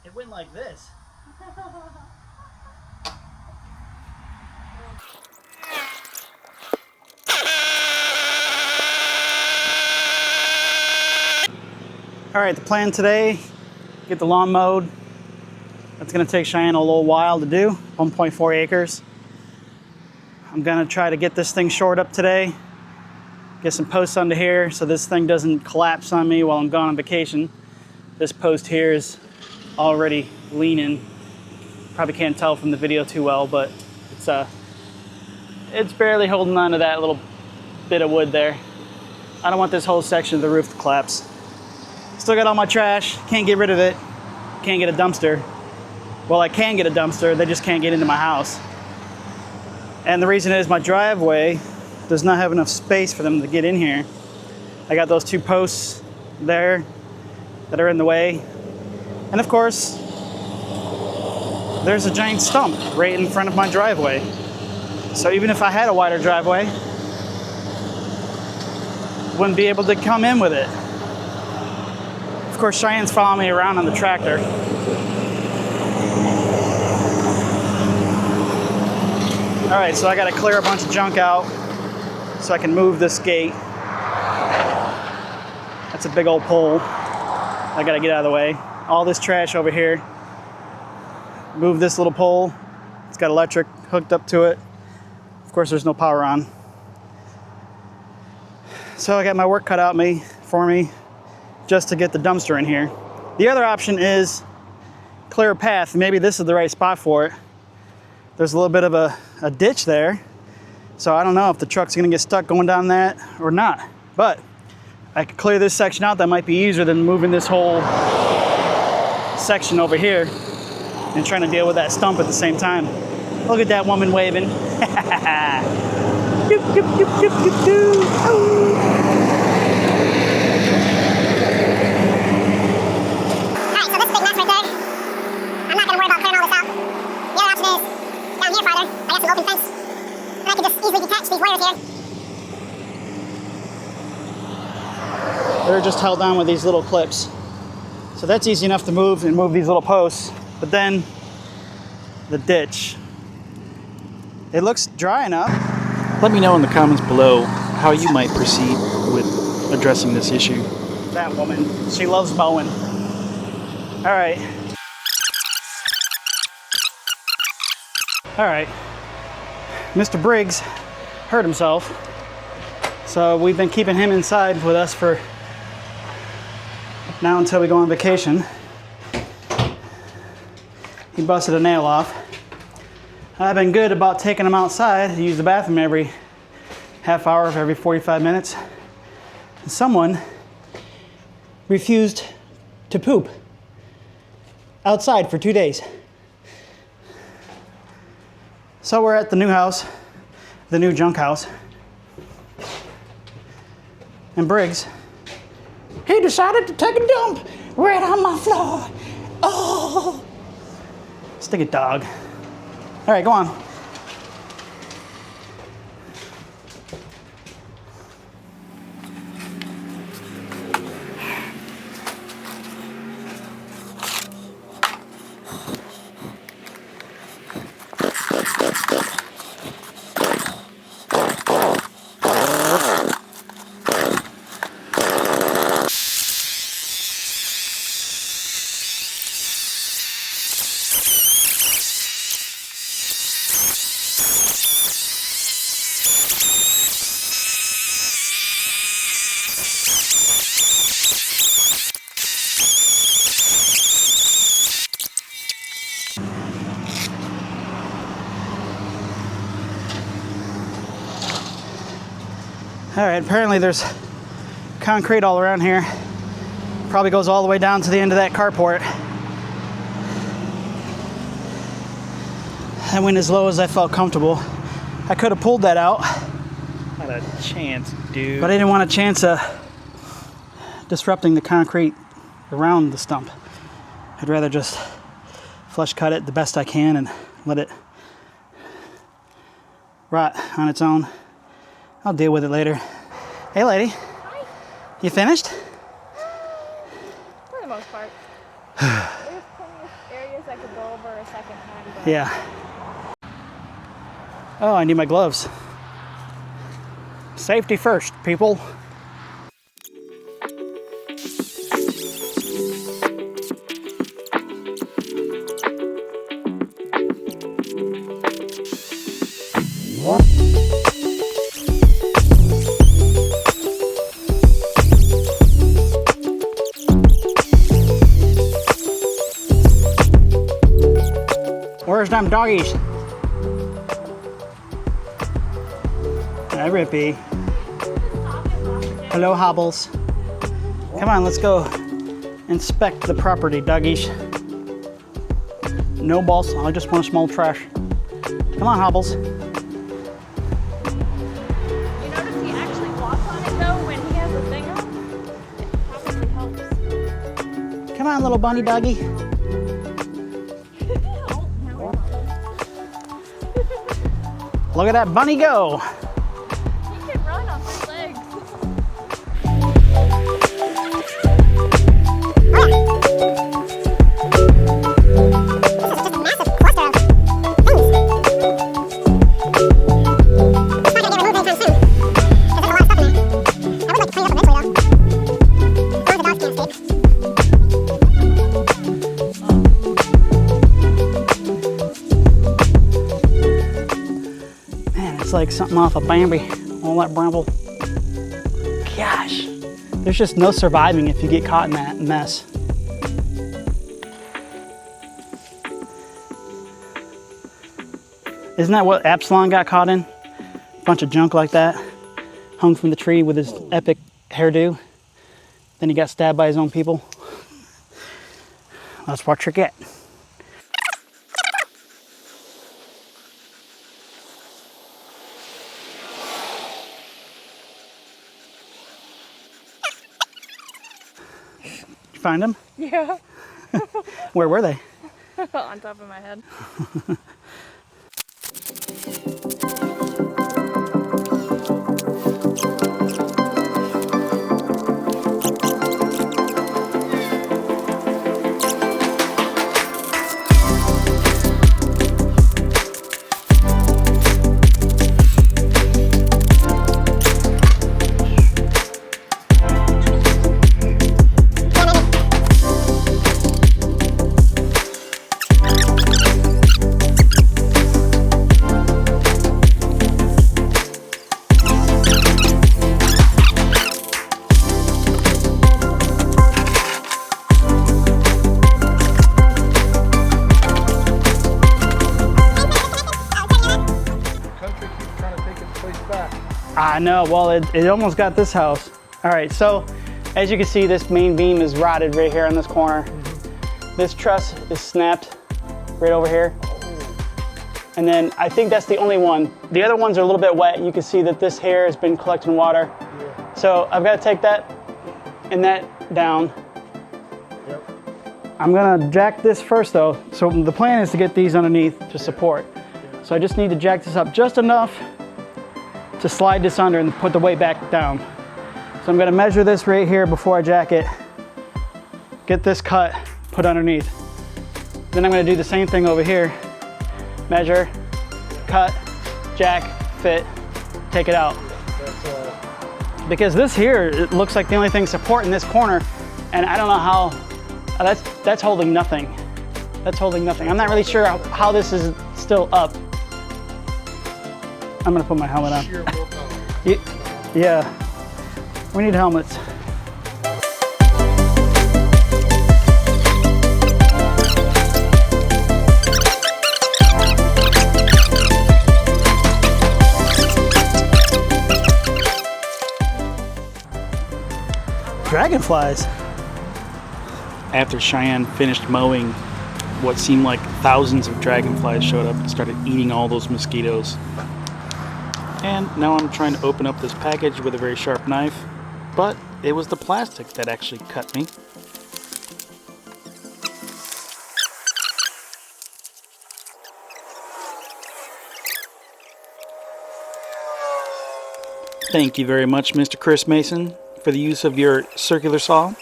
It went like this. All right, the plan today, get the lawn mowed. That's gonna take Cheyenne a little while to do, 1.4 acres. I'm gonna try to get this thing shored up today, get some posts under here so this thing doesn't collapse on me while I'm gone on vacation. This post here is already leaning. Probably can't tell from the video too well, but it's barely holding on to that little bit of wood there. I don't want this whole section of the roof to collapse. Still got all my trash, can't get rid of it. Can't get a dumpster. Well, I can get a dumpster, they just can't get into my house. And the reason is my driveway does not have enough space for them to get in here. I got those two posts there that are in the way. And of course, there's a giant stump right in front of my driveway. So even if I had a wider driveway, wouldn't be able to come in with it. Of course, Cheyenne's following me around on the tractor. All right, so I gotta clear a bunch of junk out so I can move this gate. That's a big old pole. I gotta get out of the way. All this trash over here. Move this little pole. It's got electric hooked up to it. Of course, there's no power on. So I got my work cut out for me just to get the dumpster in here. The other option is clear a path. Maybe this is the right spot for it. There's a little bit of a ditch there. So I don't know if the truck's gonna get stuck going down that or not. But I could clear this section out. That might be easier than moving this whole section over here and trying to deal with that stump at the same time. Look at that woman waving. Doop, doop, doop, doop, doop, doop. Alright, so this is a big mess right there. I'm not gonna worry about clearing all this out. The other option is down here farther. I got some open fence. And I can just easily detach these wires here. They're just held on with these little clips. So that's easy enough to move and move these little posts. But then the ditch. It looks dry enough. Let me know in the comments below how you might proceed with addressing this issue. That woman, she loves mowing. All right. All right. Mr. Briggs hurt himself. So we've been keeping him inside with us for now until we go on vacation. He busted a nail off. I've been good about taking him outside to use the bathroom every half hour of every 45 minutes. And someone refused to poop outside for 2 days. So we're at the new house, the new junk house. And Briggs, he decided to take a dump right on my floor. Oh, stick it, dog. All right, go on. All right, apparently there's concrete all around here. Probably goes all the way down to the end of that carport. I went as low as I felt comfortable. I could have pulled that out. Not a chance, dude. But I didn't want a chance of disrupting the concrete around the stump. I'd rather just flush cut it the best I can and let it rot on its own. I'll deal with it later. Hey, lady. Hi. You finished? For the most part. There's plenty of I could go over a second time. But... Yeah. Oh, I need my gloves. Safety first, people. Where's them doggies? Hi, Rippy. Hello, Hobbles. Come on, let's go inspect the property, doggies. No balls, I just want a small trash. Come on, Hobbles. You notice he actually walks on it though when he has the thing on? It probably helps. Come on, little bunny doggy. Look at that bunny go. He can run on 3 legs. It's like something off of Bambi, all that bramble. Gosh, there's just no surviving if you get caught in that mess. Isn't that what Absalom got caught in? A bunch of junk like that, hung from the tree with his epic hairdo. Then he got stabbed by his own people. That's what you get. Find them? Yeah. Where were they? On top of my head. I know, well, it almost got this house. All right, so as you can see, this main beam is rotted right here on this corner. This truss is snapped right over here. And then I think that's the only one. The other ones are a little bit wet. You can see that this hair has been collecting water. So I've got to take that and that down. I'm gonna jack this first though. So the plan is to get these underneath to support. So I just need to jack this up just enough to slide this under and put the weight back down. So I'm gonna measure this right here before I jack it, get this cut, put underneath. Then I'm gonna do the same thing over here. Measure, cut, jack, fit, take it out. Because this here, it looks like the only thing supporting this corner, and I don't know how, that's holding nothing. That's holding nothing. I'm not really sure how this is still up. I'm gonna put my helmet on. Yeah, we need helmets. Dragonflies. After Cheyenne finished mowing, what seemed like thousands of dragonflies showed up and started eating all those mosquitoes. And now I'm trying to open up this package with a very sharp knife, but it was the plastic that actually cut me. Thank you very much, Mr. Chris Mason, for the use of your circular saw.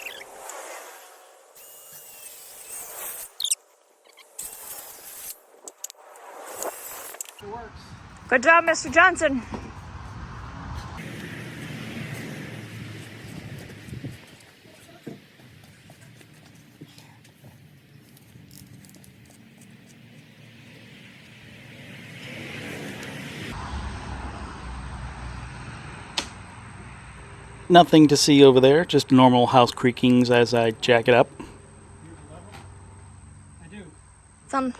It works. Good job, Mr. Johnson. Nothing to see over there, just normal house creakings as I jack it up. I do. Some.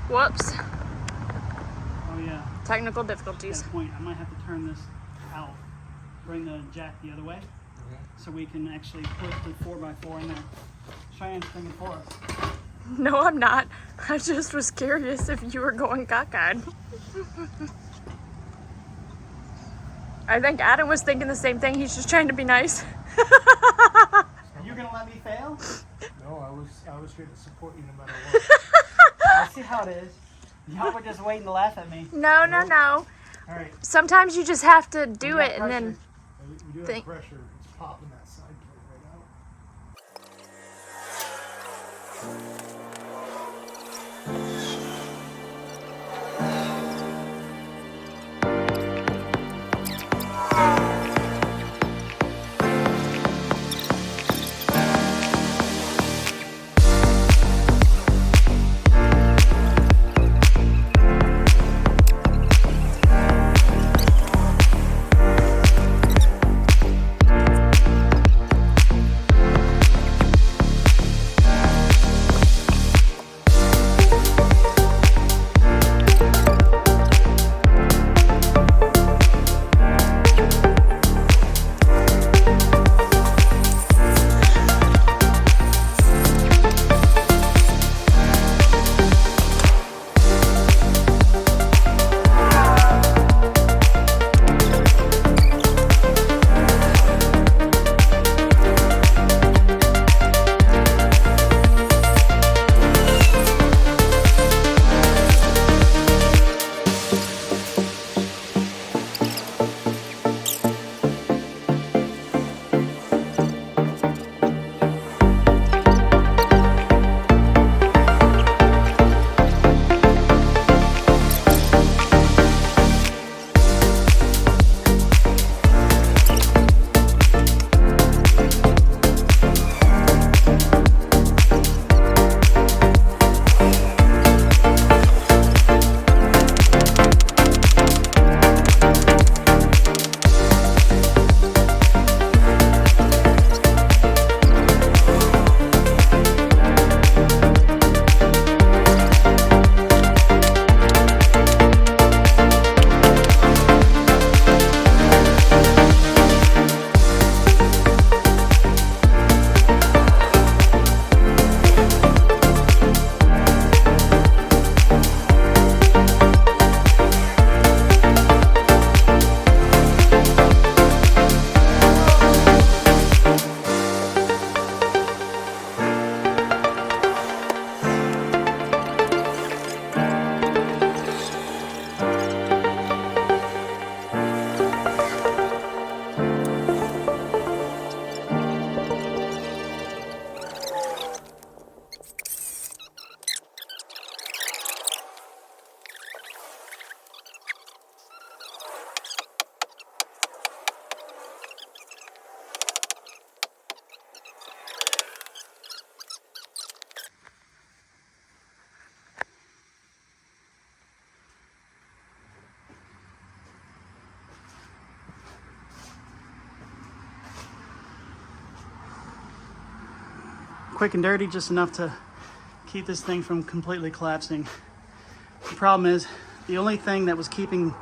Whoops. Oh yeah. Technical At difficulties. that point, I might have to turn this out, bring the jack the other way, so we can actually put the 4x4 in there. Cheyenne's bringing for us. No, I'm not. I just was curious if you were going cockeyed. I think Adam was thinking the same thing. He's just trying to be nice. Are you gonna let me fail? No, I was here to support you no matter what. I see how it is. Y'all were just waiting to laugh at me. No, no, no. All right. Sometimes you just have to do got it and then. We do have Think- pressure. It's popping that side plate right out. quick and dirty, just enough to keep this thing from completely collapsing. The problem is, the only thing that was keeping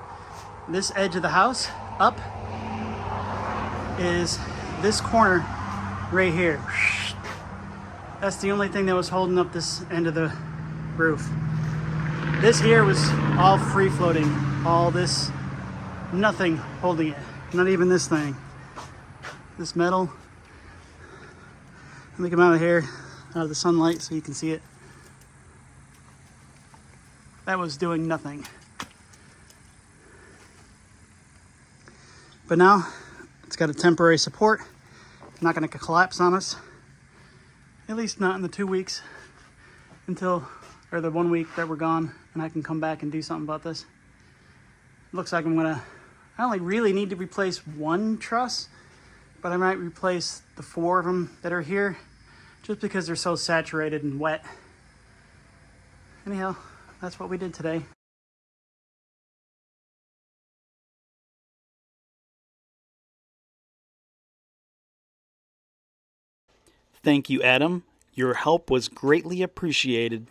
this edge of the house up is this corner right here. That's the only thing that was holding up this end of the roof. This here was all free floating. All this, nothing holding it. Not even this thing. This metal. Let me come out of here, out of the sunlight so you can see it. That was doing nothing. But now it's got a temporary support. Not going to collapse on us. At least not in the 2 weeks until, or the 1 week that we're gone, and I can come back and do something about this. It looks like I only really need to replace one truss, but I might replace the 4 of them that are here just because they're so saturated and wet. Anyhow, that's what we did today. Thank you, Adam. Your help was greatly appreciated.